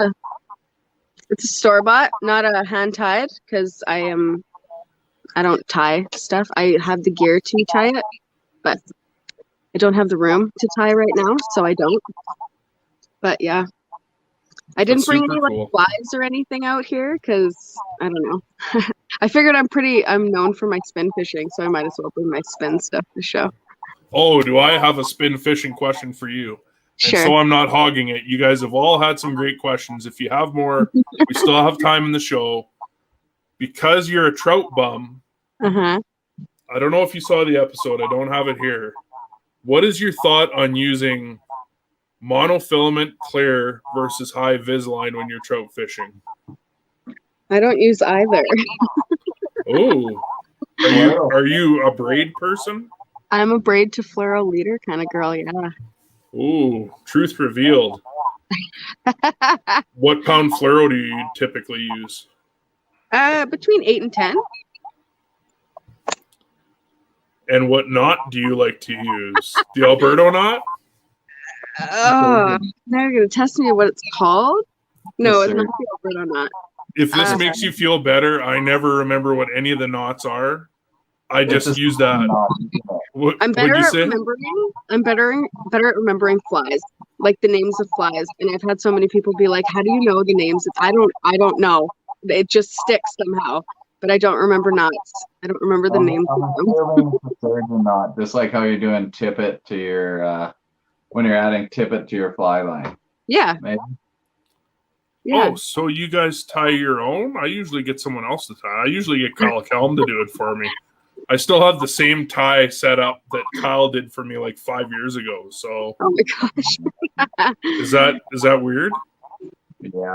It's a store-bought, not a hand-tied, because I don't tie stuff. I have the gear to tie it, but I don't have the room to tie right now, so I don't. But yeah, I didn't bring any flies or anything out here because I don't know. I figured I'm known for my spin fishing, so I might as well bring my spin stuff to show. Oh, do I have a spin fishing question for you? Sure. And so I'm not hogging it. You guys have all had some great questions. If you have more, we still have time in the show. Because you're a trout bum, I don't know if you saw the episode. I don't have it here. What is your thought on using monofilament clear versus high vis line when you're trout fishing? I don't use either. Oh, are you a braid person? I'm a braid to fluoro leader kind of girl, yeah. Ooh, truth revealed. What pound fluoro do you typically use? Between 8 and 10. And what knot do you like to use? The Alberto knot? Now you're going to test me what it's called? No, it's not the Alberto knot. If this makes you feel better, I never remember what any of the knots are. I just use that. I'm better at remembering flies, like the names of flies. And I've had so many people be like, "How do you know the names?" I don't know. It just sticks somehow. But I don't remember knots. I don't remember the names of them. Knot, just like how you're doing tippet to your when you're adding tippet to your fly line. Yeah. Maybe. Yeah. Oh, so you guys tie your own? I usually get someone else to tie. I usually get Kyle Kelm to do it for me. I still have the same tie set up that Kyle did for me like 5 years ago. So, oh my gosh, is that weird? Yeah.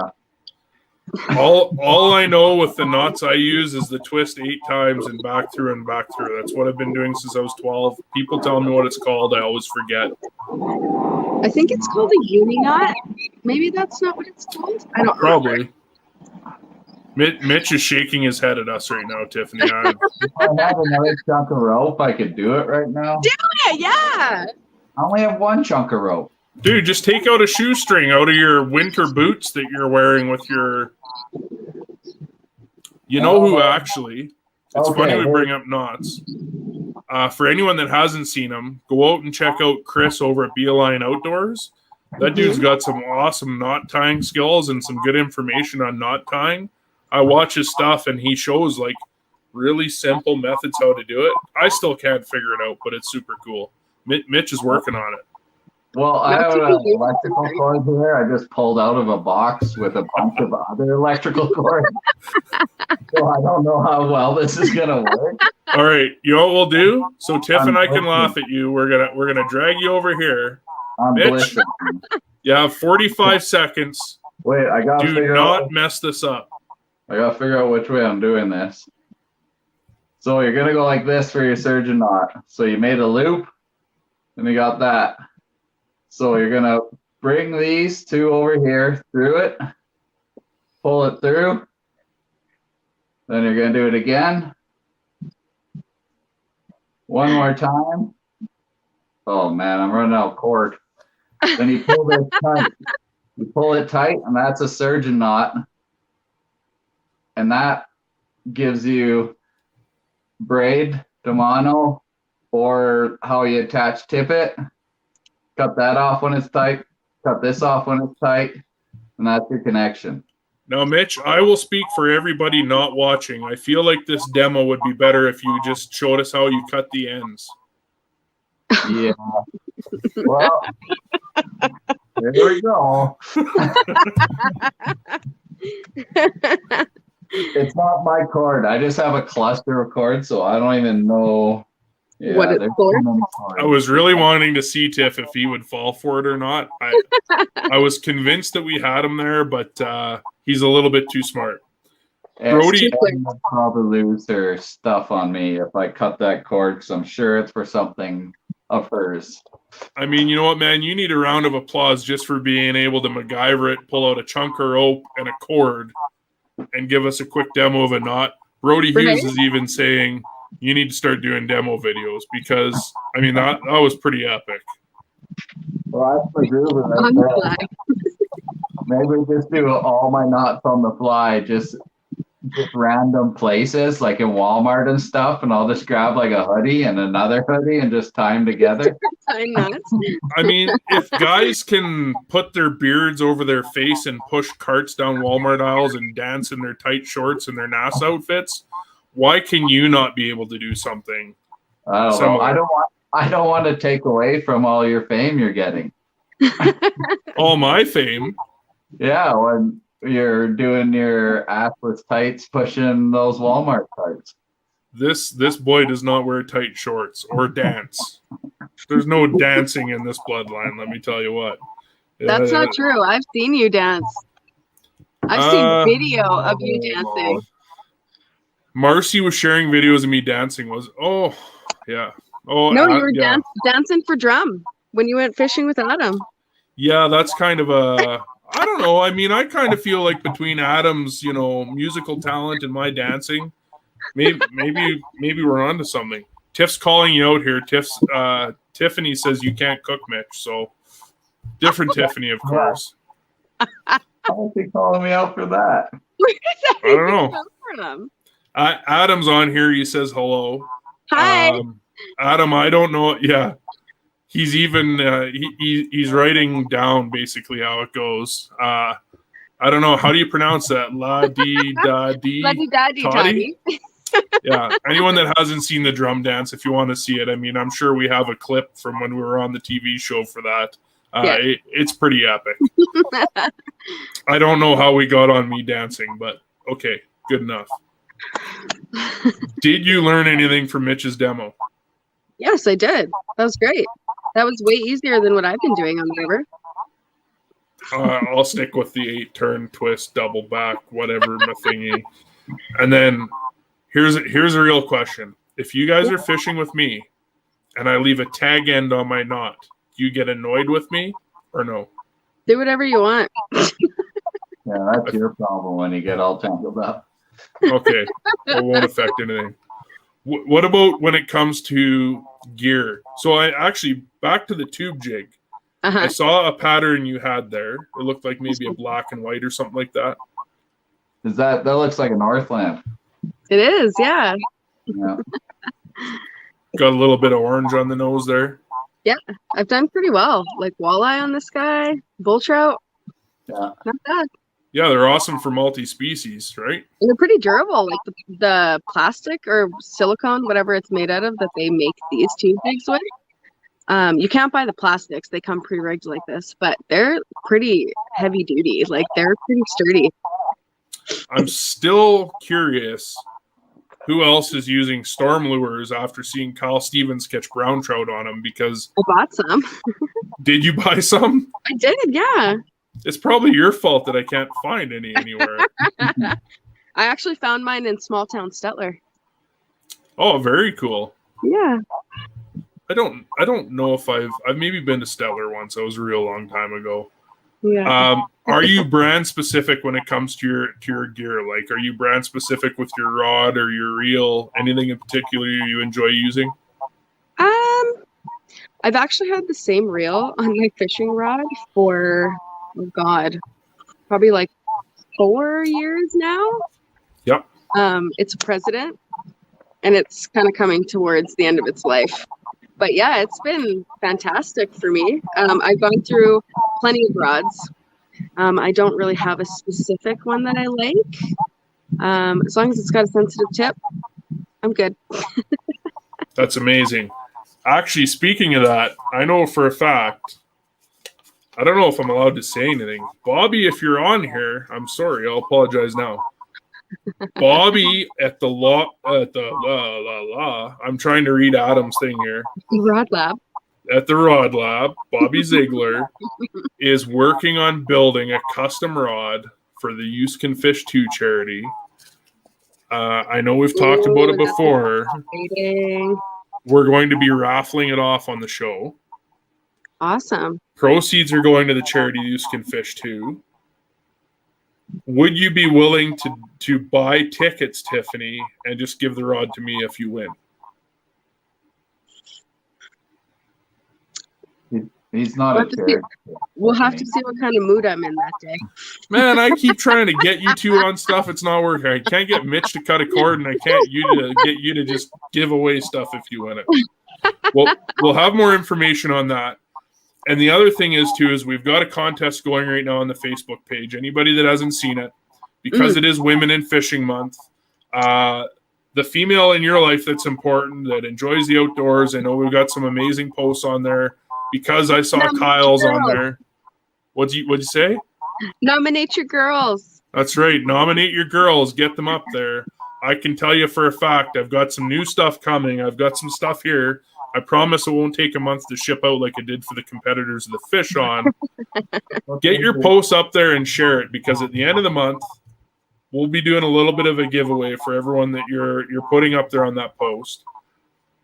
All I know with the knots I use is the twist 8 times and back through and back through. That's what I've been doing since I was 12. People tell me what it's called. I always forget. I think it's called a uni knot. Maybe that's not what it's called. I don't Probably. Mitch is shaking his head at us right now, Tiffany. If I had another chunk of rope, I could do it right now. Do it, yeah. I only have one chunk of rope. Dude, just take out a shoestring out of your winter boots that you're wearing with your... You know who actually... It's funny we bring up knots. For anyone that hasn't seen him, go out and check out Chris over at Beeline Outdoors. That dude's got some awesome knot tying skills and some good information on knot tying. I watch his stuff and he shows like really simple methods how to do it. I still can't figure it out, but it's super cool. Mitch is working on it. Well, I have an electrical cord here. I just pulled out of a box with a bunch of other electrical cords. So I don't know how well this is gonna work. All right, you know what we'll do? So Tiff and I can laugh at you. We're gonna drag you over here. Mitch, you have 45 seconds. Wait, I gotta do not mess this up. I gotta figure out which way I'm doing this. So you're gonna go like this for your surgeon knot. So you made a loop, and you got that. So you're gonna bring these two over here through it, pull it through. Then you're gonna do it again. One more time. Oh man, I'm running out of cord. Then you pull this tight. You pull it tight, and that's a surgeon knot. And that gives you braid, domano, or how you attach tippet. Cut that off when it's tight. Cut this off when it's tight. And and that's your connection. Now, Mitch, I will speak for everybody not watching. I feel like this demo would be better if you just showed us how you cut the ends. Yeah. Well, there we go. It's not my cord. I just have a cluster of cords, so I don't even know. Yeah, What it's for? I was really wanting to see Tiff if he would fall for it or not. I was convinced that we had him there, but he's a little bit too smart. Brody would probably lose her stuff on me if I cut that cord, because I'm sure it's for something of hers. I mean, you know what, man? You need a round of applause just for being able to MacGyver it, pull out a chunk of rope and a cord, and give us a quick demo of a knot. Brody Hughes is even saying you need to start doing demo videos because, I mean, that was pretty epic. Well, that's my groove right there. Maybe just do all my knots on the fly, just random places like in Walmart and stuff, and I'll just grab like a hoodie and another hoodie and just tie them together. Tie knots. I mean, if guys can put their beards over their face and push carts down Walmart aisles and dance in their tight shorts and their NASA outfits, why can you not be able to do something? I don't know. I don't want to take away from all your fame you're getting. All my fame. Yeah, when you're doing your assless tights, pushing those Walmart carts. This boy does not wear tight shorts or dance. There's no dancing in this bloodline, let me tell you what. That's not true. I've seen you dance. I've seen video of you dancing. Marcy was sharing videos of me dancing. Yeah. Oh, no, you were dancing for drum when you went fishing with Adam. Yeah, that's kind of I don't know. I mean, I kind of feel like between Adam's, musical talent and my dancing, maybe we're onto something. Tiff's calling you out here. Tiffany says you can't cook, Mitch. So different Tiffany, of course. Why is he calling me out for that? I don't know. Adam's on here. He says hello. Hi, Adam. I don't know. Yeah, he's even he's writing down basically how it goes. I don't know. How do you pronounce that? La di da di. La di da di toddy. Yeah. Anyone that hasn't seen the drum dance, if you want to see it, I mean, I'm sure we have a clip from when we were on the TV show for that. It's pretty epic. I don't know how we got on me dancing, but okay, good enough. Did you learn anything from Mitch's demo? Yes, I did. That was great. That was way easier than what I've been doing on the river. I'll stick with the 8-turn twist, double back, whatever my thingy. And then here's a real question. If you guys are fishing with me and I leave a tag end on my knot, do you get annoyed with me or no? Do whatever you want. Yeah, that's your problem when you get all tangled up. Okay, it won't affect anything. What about when it comes to gear? So I actually, back to the tube jig. I saw a pattern you had there. It looked like maybe a black and white or something like that. That looks like a Northland. It is, yeah. Yeah. Got a little bit of orange on the nose there. Yeah, I've done pretty well. Like walleye on this guy, bull trout. Yeah. Not bad. Yeah, they're awesome for multi-species, right? And they're pretty durable. Like the plastic or silicone, whatever it's made out of, that they make these tube jigs with. You can't buy the plastics. They come pre-rigged like this, but they're pretty heavy duty. Like they're pretty sturdy. I'm still curious who else is using storm lures after seeing Kyle Stevens catch brown trout on them, because I bought some. Did you buy some? I did, yeah. It's probably your fault that I can't find any anywhere. I actually found mine in small town Stettler. Oh, very cool. Yeah. I don't know if I've maybe been to Stettler once. That was a real long time ago. Yeah. Are you brand specific when it comes to your gear? Like, are you brand specific with your rod or your reel? Anything in particular you enjoy using? I've actually had the same reel on my fishing rod for probably like 4 years now. Yep. It's a President, and it's kind of coming towards the end of its life. But yeah, it's been fantastic for me. I've gone through plenty of rods. I don't really have a specific one that I like. As long as it's got a sensitive tip, I'm good. That's amazing. Actually, speaking of that, I know for a fact, I don't know if I'm allowed to say anything. Bobby, if you're on here, I'm sorry. I'll apologize now. Bobby at the I'm trying to read Adam's thing here. Rod Lab. At the Rod Lab, Bobby Ziegler is working on building a custom rod for the Use Can Fish 2 charity. I know we've talked about it before. Exciting. We're going to be raffling it off on the show. Awesome. Proceeds are going to the charity Use Can Fish 2. Would you be willing to buy tickets, Tiffany, and just give the rod to me if you win? He's not a charity. We'll have to see what kind of mood I'm in that day. Man, I keep trying to get you two on stuff. It's not working. I can't get Mitch to cut a cord, and I can't get you to just give away stuff if you win it. Well, we'll have more information on that. And the other thing is we've got a contest going right now on the Facebook page. Anybody that hasn't seen it, because it is Women in Fishing Month, the female in your life that's important, that enjoys the outdoors. I know we've got some amazing posts on there. Because I saw Kyle's on there. What'd you say? Nominate your girls. That's right. Nominate your girls. Get them up there. I can tell you for a fact, I've got some new stuff coming. I've got some stuff here. I promise it won't take a month to ship out like it did for the competitors of the Fish On. Get your posts up there and share it, because at the end of the month, we'll be doing a little bit of a giveaway for everyone that you're putting up there on that post.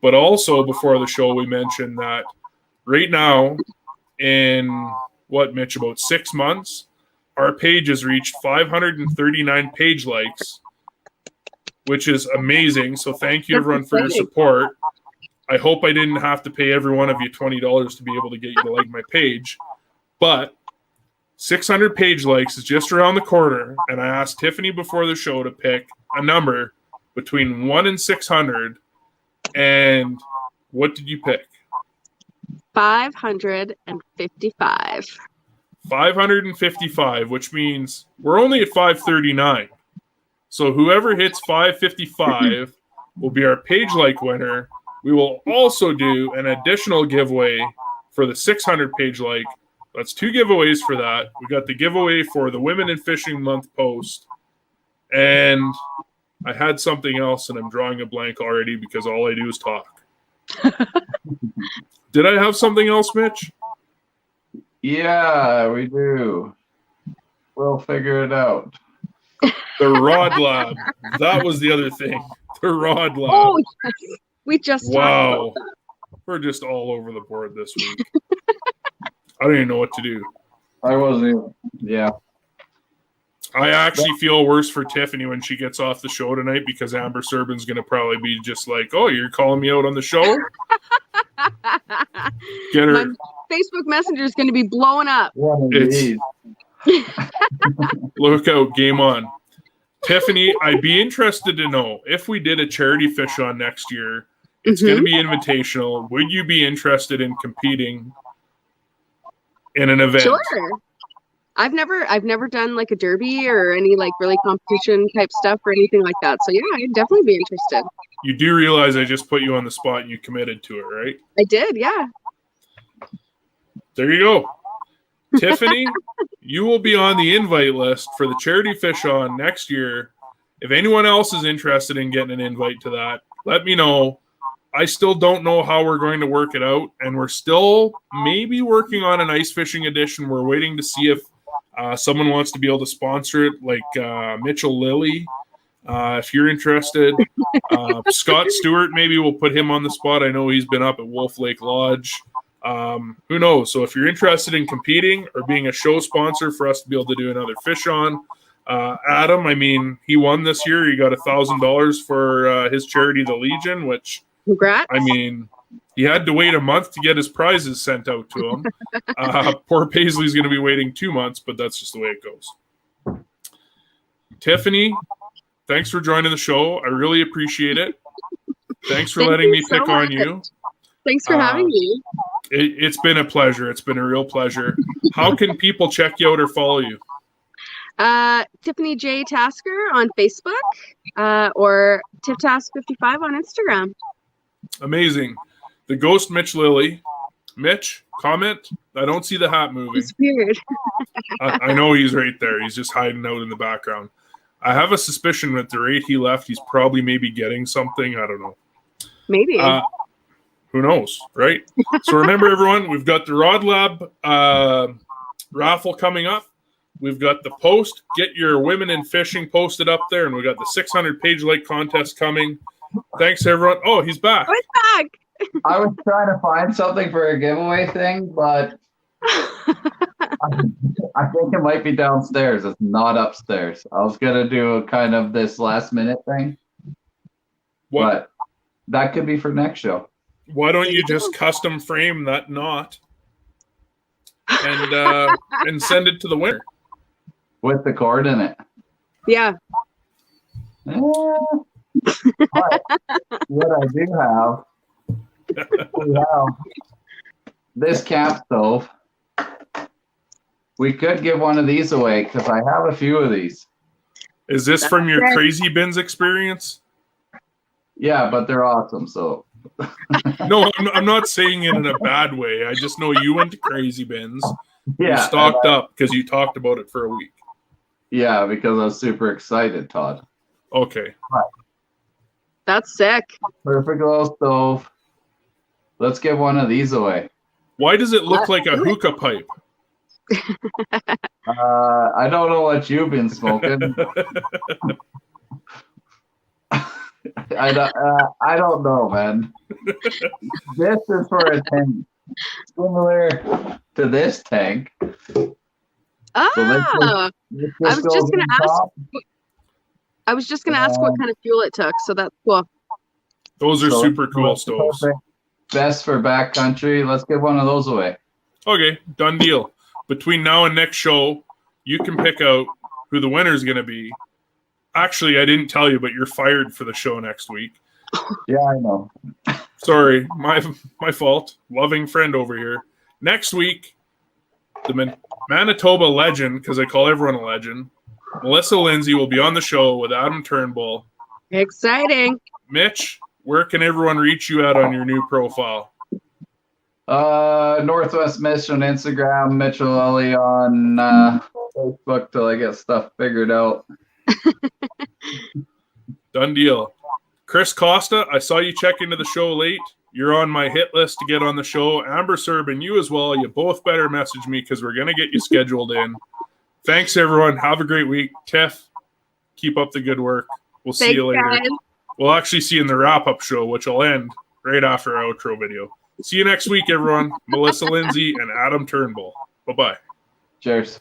But also, before the show, we mentioned that right now, in Mitch, about 6 months, our page has reached 539 page likes, which is amazing. So thank you, everyone, for your support. I hope I didn't have to pay every one of you $20 to be able to get you to like my page. But 600 page likes is just around the corner, and I asked Tiffany before the show to pick a number between 1 and 600, and what did you pick? 555. 555, which means we're only at 539. So whoever hits 555 will be our page like winner. We will also do an additional giveaway for the 600 page like. That's 2 giveaways for that. We got the giveaway for the Women in Fishing Month post. And I had something else, and I'm drawing a blank already because all I do is talk. Did I have something else, Mitch? Yeah, we do. We'll figure it out. The Rod Lab. That was the other thing. The Rod Lab. Oh, yes. We just talked about that. We're just all over the board this week. I don't even know what to do. I wasn't even, yeah. I actually feel worse for Tiffany when she gets off the show tonight, because Amber Serban's going to probably be just like, oh, you're calling me out on the show? Get her. My Facebook Messenger is going to be blowing up. Look out, game on. Tiffany, I'd be interested to know, if we did a charity fish on next year, it's going to be invitational. Would you be interested in competing in an event? Sure. I've never done like a derby or any like really competition type stuff or anything like that. So yeah, I'd definitely be interested. You do realize I just put you on the spot and you committed to it, right? I did, yeah. There you go. Tiffany, you will be on the invite list for the charity fish on next year. If anyone else is interested in getting an invite to that, let me know. I still don't know how we're going to work it out, and we're still maybe working on an ice fishing edition. We're waiting to see if someone wants to be able to sponsor it, like Mitchell Lilley. If you're interested, Scott Stewart, maybe we'll put him on the spot. I know he's been up at Wolf Lake Lodge. Who knows? So if you're interested in competing or being a show sponsor for us to be able to do another fish on, Adam, I mean, he won this year. He got $1,000 for his charity, the Legion, which, congrats. I mean, he had to wait a month to get his prizes sent out to him. Poor Paisley's going to be waiting 2 months, but that's just the way it goes. Tiffany, thanks for joining the show. I really appreciate it. Thanks for letting me pick on you. Thanks for having me. It's been a pleasure. It's been a real pleasure. How can people check you out or follow you? Tiffany J. Tasker on Facebook, or TiffTask55 on Instagram. Amazing. The Ghost Mitch Lilley. Mitch, comment. I don't see the hat moving. It's weird. I know he's right there. He's just hiding out in the background. I have a suspicion that the rate he left, he's probably maybe getting something. I don't know. Maybe. Who knows, right? So remember, everyone, we've got the Rod Lab raffle coming up. We've got the post. Get your women in fishing posted up there, and we got the 600-page like contest coming. Thanks, everyone. Oh, he's back. Oh, it's back. I was trying to find something for a giveaway thing, but I think it might be downstairs. It's not upstairs. I was gonna do kind of this last minute thing. What? But that could be for next show. Why don't you just custom frame that knot and send it to the winner? With the cord in it. Yeah. But what I do have, we have this camp stove. We could give one of these away because I have a few of these. Is this from your Crazy Bins experience? Yeah, but they're awesome. So No, I'm not saying it in a bad way. I just know you went to Crazy Bins. yeah, You stocked up because you talked about it for a week. yeah, because I was super excited, Todd. Okay. That's sick. Perfect little stove. Let's give one of these away. Why does it look like a hookah pipe? I don't know what you've been smoking. I don't know, man. This is for a tank similar to this tank. Oh, So I was just gonna ask what kind of fuel it took, so that's cool. Those are super cool stoves. Best for backcountry. Let's give one of those away. Okay, done deal. Between now and next show, you can pick out who the winner is going to be. Actually, I didn't tell you, but you're fired for the show next week. Yeah, I know. Sorry, my fault. Loving friend over here. Next week, the Manitoba legend, because I call everyone a legend, Melissa Lindsay will be on the show with Adam Turnbull. Exciting. Mitch, where can everyone reach you at on your new profile? Northwest Mitch on Instagram, Mitchell Lilley on Facebook till I get stuff figured out. Done deal. Chris Costa, I saw you check into the show late. You're on my hit list to get on the show. Amber Serb and you as well. You both better message me because we're going to get you scheduled in. Thanks, everyone. Have a great week. Tiff, keep up the good work. We'll see you later. Guys. We'll actually see you in the wrap-up show, which will end right after our outro video. See you next week, everyone. Melissa Lindsay and Adam Turnbull. Bye-bye. Cheers.